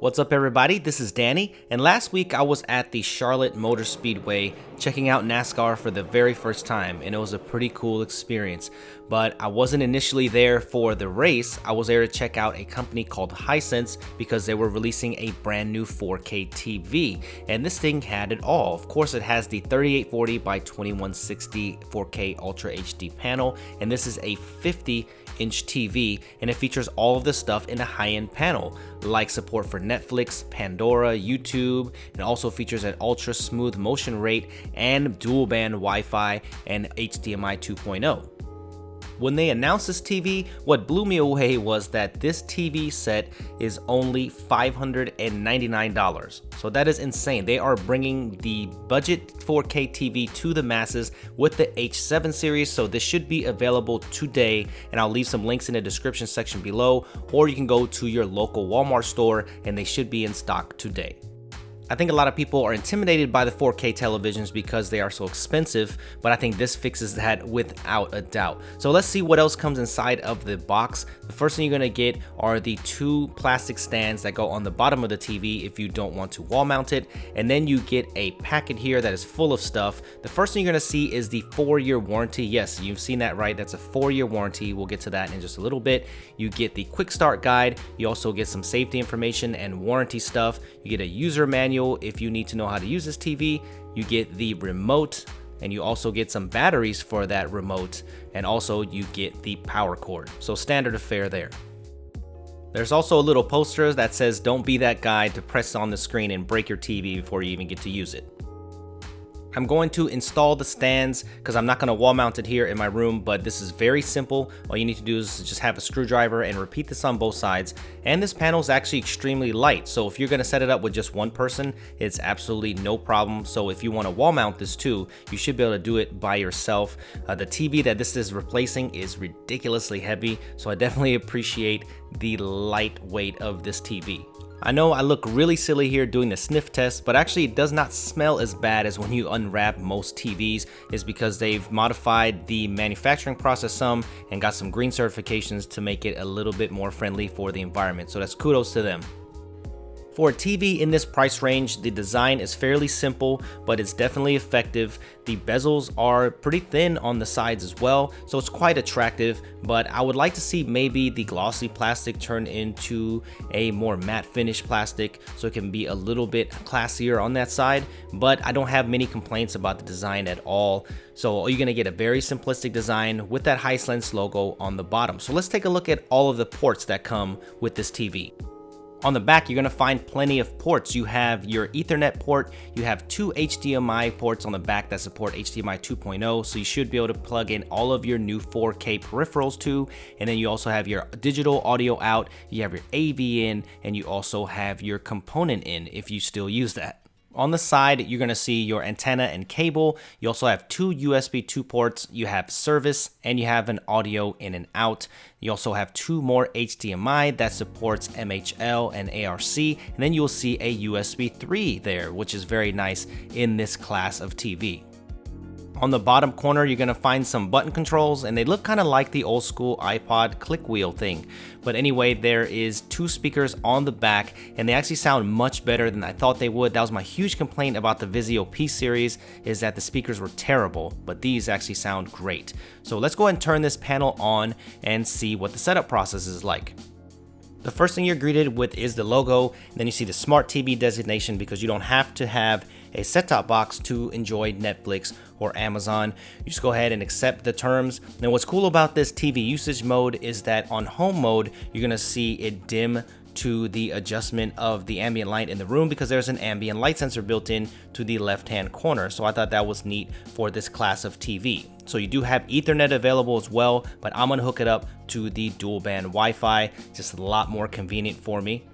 What's up everybody, this is Danny, and last week I was at the Charlotte Motor Speedway checking out NASCAR for the very first time, and it was a pretty cool experience. But I wasn't initially there for the race. I was there to check out a company called Hisense because they were releasing a brand new 4K TV, and this thing had it all. Of course, it has the 3840 by 2160 4K Ultra HD panel, and this is a 50-inch TV, and it features all of the stuff in a high-end panel, like support for Netflix, Pandora, YouTube, and also features an ultra smooth motion rate and dual band Wi-Fi and HDMI 2.0. When they announced this TV, what blew me away was that this TV set is only $599. So that is insane. They are bringing the budget 4K TV to the masses with the H7 series, so this should be available today, and I'll leave some links in the description section below, or you can go to your local Walmart store and they should be in stock today. I think a lot of people are intimidated by the 4K televisions because they are so expensive, but I think this fixes that without a doubt. So let's see what else comes inside of the box. The first thing you're gonna get are the two plastic stands that go on the bottom of the TV if you don't want to wall mount it, and then you get a packet here that is full of stuff. The first thing you're gonna see is the 4-year warranty. Yes, you've seen that right, that's a 4-year warranty. We'll get to that in just a little bit. You get the quick start guide, you also get some safety information and warranty stuff, you get a user manual if you need to know how to use this TV, you get the remote, and you also get some batteries for that remote, and also you get the power cord. So standard affair there. There's also a little poster that says don't be that guy to press on the screen and break your TV before you even get to use it. I'm going to install the stands because I'm not going to wall mount it here in my room, but this is very simple. All you need to do is just have a screwdriver and repeat this on both sides. And this panel is actually extremely light, so if you're going to set it up with just one person, it's absolutely no problem. So if you want to wall mount this too, you should be able to do it by yourself. The TV that this is replacing is ridiculously heavy, so I definitely appreciate the light weight of this TV. I know I look really silly here doing the sniff test, but actually it does not smell as bad as when you unwrap most TVs. It's because they've modified the manufacturing process some and got some green certifications to make it a little bit more friendly for the environment, so that's kudos to them. For a TV in this price range, the design is fairly simple, but it's definitely effective. The bezels are pretty thin on the sides as well, so it's quite attractive, but I would like to see maybe the glossy plastic turn into a more matte finish plastic so it can be a little bit classier on that side, but I don't have many complaints about the design at all. So you're gonna get a very simplistic design with that Hisense logo on the bottom. So let's take a look at all of the ports that come with this TV. On the back, you're gonna find plenty of ports. You have your Ethernet port, you have 2 HDMI ports on the back that support HDMI 2.0, so you should be able to plug in all of your new 4K peripherals too, and then you also have your digital audio out, you have your AV in, and you also have your component in if you still use that. On the side, you're gonna see your antenna and cable. You also have 2 USB 2 ports, you have service, and you have an audio in and out. You also have 2 more HDMI that supports MHL and ARC, and then you'll see a USB 3 there, which is very nice in this class of TV. On the bottom corner, you're gonna find some button controls, and they look kind of like the old school iPod click wheel thing. But anyway, there is 2 speakers on the back, and they actually sound much better than I thought they would. That was my huge complaint about the Vizio P series, is that the speakers were terrible, but these actually sound great. So let's go ahead and turn this panel on and see what the setup process is like. The first thing you're greeted with is the logo, and then you see the Smart TV designation because you don't have to have a set-top box to enjoy Netflix or Amazon. You just go ahead and accept the terms. Now what's cool about this TV usage mode is that on home mode, you're gonna see it dim to the adjustment of the ambient light in the room because there's an ambient light sensor built in to the left-hand corner. So I thought that was neat for this class of TV. So you do have Ethernet available as well, but I'm gonna hook it up to the dual band Wi-Fi, just a lot more convenient for me.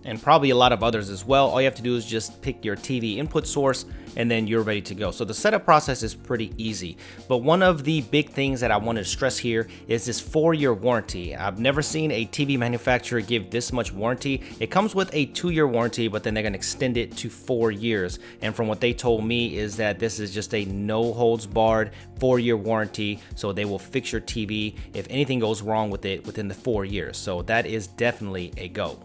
And probably a lot of others as well. All you have to do is just pick your TV input source and then you're ready to go. So the setup process is pretty easy. But one of the big things that I wanted to stress here is this 4-year warranty. I've never seen a TV manufacturer give this much warranty. It comes with a 2-year warranty, but then they're gonna extend it to 4 years. And from what they told me is that this is just a no holds barred 4-year warranty. So they will fix your TV if anything goes wrong with it within the 4 years. So that is definitely a go.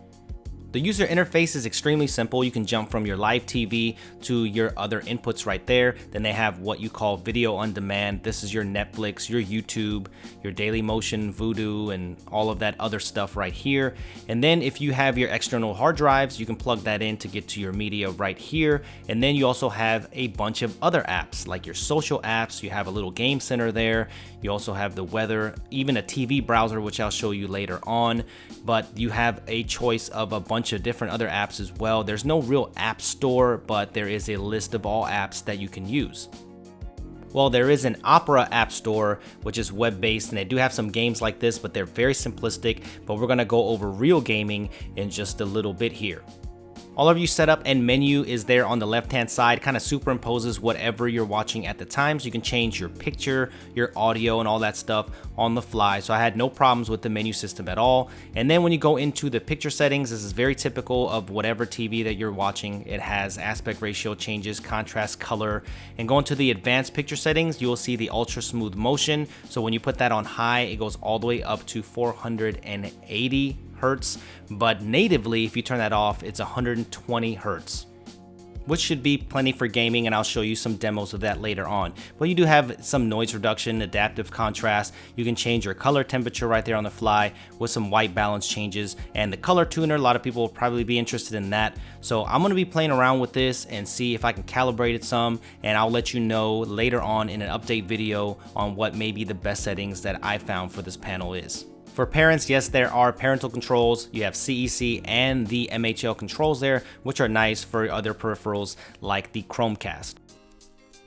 The user interface is extremely simple. You can jump from your live TV to your other inputs right there. Then they have what you call video on demand. This is your Netflix, your YouTube, your Dailymotion, Vudu, and all of that other stuff right here. And then if you have your external hard drives, you can plug that in to get to your media right here. And then you also have a bunch of other apps like your social apps. You have a little game center there. You also have the weather, even a TV browser, which I'll show you later on. But you have a choice of a bunch of different other apps as well. There's no real app store, but there is a list of all apps that you can use. Well, there is an Opera app store, which is web-based, and they do have some games like this, but they're very simplistic. But we're gonna go over real gaming in just a little bit here. All of your setup and menu is there on the left-hand side, kind of superimposes whatever you're watching at the time. So you can change your picture, your audio, and all that stuff on the fly. So I had no problems with the menu system at all. And then when you go into the picture settings, this is very typical of whatever TV that you're watching. It has aspect ratio changes, contrast, color, and going to the advanced picture settings, you will see the ultra smooth motion. So when you put that on high, it goes all the way up to 480 hertz, but natively, if you turn that off, it's 120 hertz, which should be plenty for gaming, and I'll show you some demos of that later on. But you do have some noise reduction, adaptive contrast. You can change your color temperature right there on the fly with some white balance changes, and the color tuner, a lot of people will probably be interested in that. So I'm gonna be playing around with this and see if I can calibrate it some, and I'll let you know later on in an update video on what maybe the best settings that I found for this panel is. For parents, yes, there are parental controls. You have CEC and the MHL controls there, which are nice for other peripherals like the Chromecast.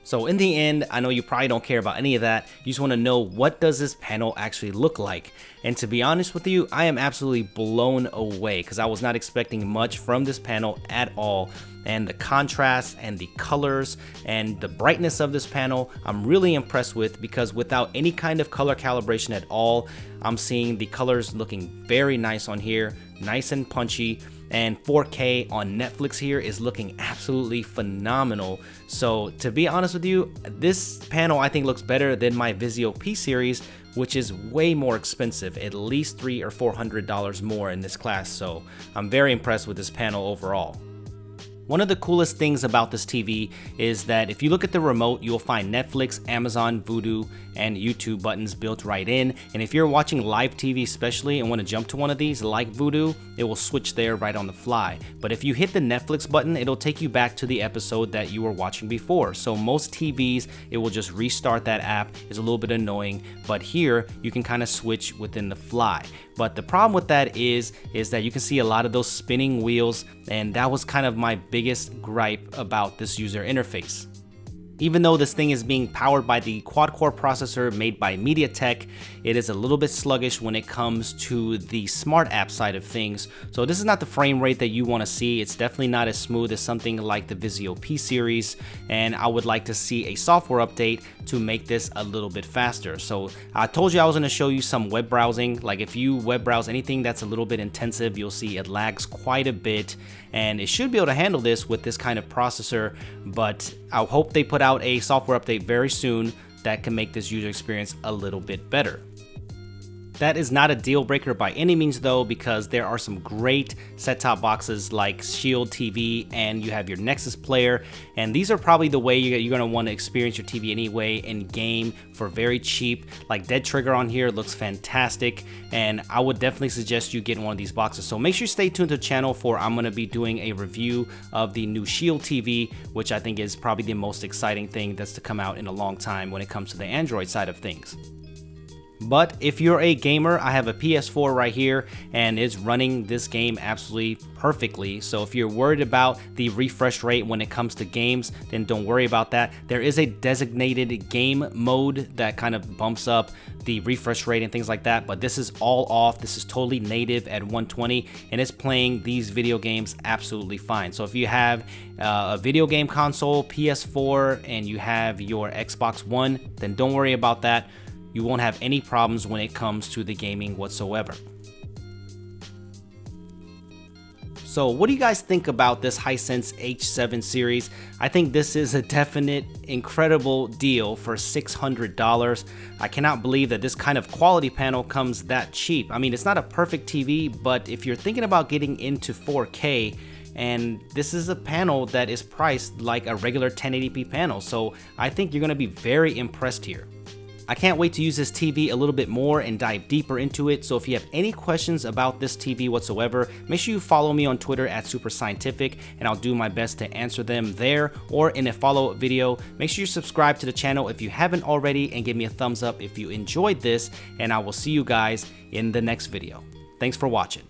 So in the end, I know you probably don't care about any of that. You just want to know, what does this panel actually look like? And to be honest with you, I am absolutely blown away because I was not expecting much from this panel at all. And the contrast and the colors and the brightness of this panel, I'm really impressed with, because without any kind of color calibration at all, I'm seeing the colors looking very nice on here, nice and punchy. And 4K on Netflix here is looking absolutely phenomenal. So to be honest with you, this panel I think looks better than my Vizio P series, which is way more expensive, at least $300 or $400 more in this class. So I'm very impressed with this panel overall. One of the coolest things about this TV is that if you look at the remote, you'll find Netflix, Amazon, Vudu, and YouTube buttons built right in. And if you're watching live TV especially and want to jump to one of these like Vudu, it will switch there right on the fly. But if you hit the Netflix button, it'll take you back to the episode that you were watching before. So most TVs, it will just restart that app. It's a little bit annoying, but here you can kind of switch within the fly. But the problem with that is that you can see a lot of those spinning wheels, and that was kind of my biggest gripe about this user interface. Even though this thing is being powered by the quad-core processor made by MediaTek, it is a little bit sluggish when it comes to the smart app side of things. So this is not the frame rate that you want to see. It's definitely not as smooth as something like the Vizio P series, and I would like to see a software update to make this a little bit faster. So I told you I was going to show you some web browsing. Like if you web browse anything that's a little bit intensive, you'll see it lags quite a bit, and it should be able to handle this with this kind of processor, but I hope they put out a software update very soon that can make this user experience a little bit better. That is not a deal breaker by any means though, because there are some great set-top boxes like Shield TV, and you have your Nexus player, and these are probably the way you're going to want to experience your TV anyway and game for very cheap. Like Dead Trigger on here looks fantastic, and I would definitely suggest you get one of these boxes. So make sure you stay tuned to the channel, for I'm going to be doing a review of the new Shield TV, which I think is probably the most exciting thing that's to come out in a long time when it comes to the Android side of things. But if you're a gamer, I have a PS4 right here, and it's running this game absolutely perfectly. So if you're worried about the refresh rate when it comes to games, then don't worry about that. There is a designated game mode that kind of bumps up the refresh rate and things like that, but this is all off. This is totally native at 120, and it's playing these video games absolutely fine. So if you have a video game console, PS4, and you have your Xbox One, then don't worry about that. You won't have any problems when it comes to the gaming whatsoever. So what do you guys think about this Hisense H7 series? I think this is a definite incredible deal for $600. I cannot believe that this kind of quality panel comes that cheap. I mean, it's not a perfect TV, but if you're thinking about getting into 4K, and this is a panel that is priced like a regular 1080p panel, so I think you're gonna be very impressed here. I can't wait to use this TV a little bit more and dive deeper into it, so if you have any questions about this TV whatsoever, make sure you follow me on Twitter at SuperScientific, and I'll do my best to answer them there or in a follow-up video. Make sure you subscribe to the channel if you haven't already, and give me a thumbs up if you enjoyed this, and I will see you guys in the next video. Thanks for watching.